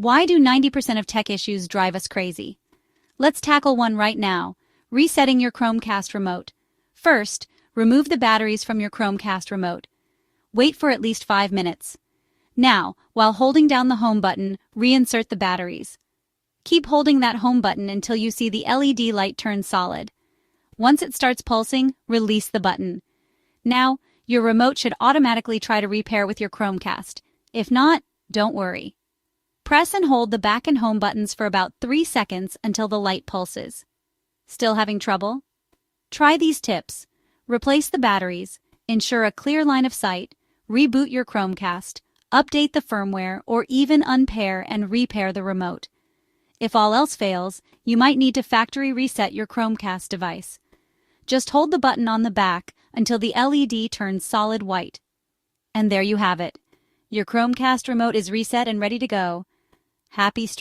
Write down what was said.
Why do 90% of tech issues drive us crazy? Let's tackle one right now: resetting your Chromecast remote. First, remove the batteries from your Chromecast remote. Wait for at least 5 minutes. Now, while holding down the home button, reinsert the batteries. Keep holding that home button until you see the LED light turn solid. Once it starts pulsing, release the button. Now, your remote should automatically try to repair with your Chromecast. If not, don't worry. Press and hold the back and home buttons for about 3 seconds until the light pulses. Still having trouble? Try these tips. Replace the batteries, ensure a clear line of sight, reboot your Chromecast, update the firmware, or even unpair and repair the remote. If all else fails, you might need to factory reset your Chromecast device. Just hold the button on the back until the LED turns solid white. And there you have it. Your Chromecast remote is reset and ready to go. Happy streaming.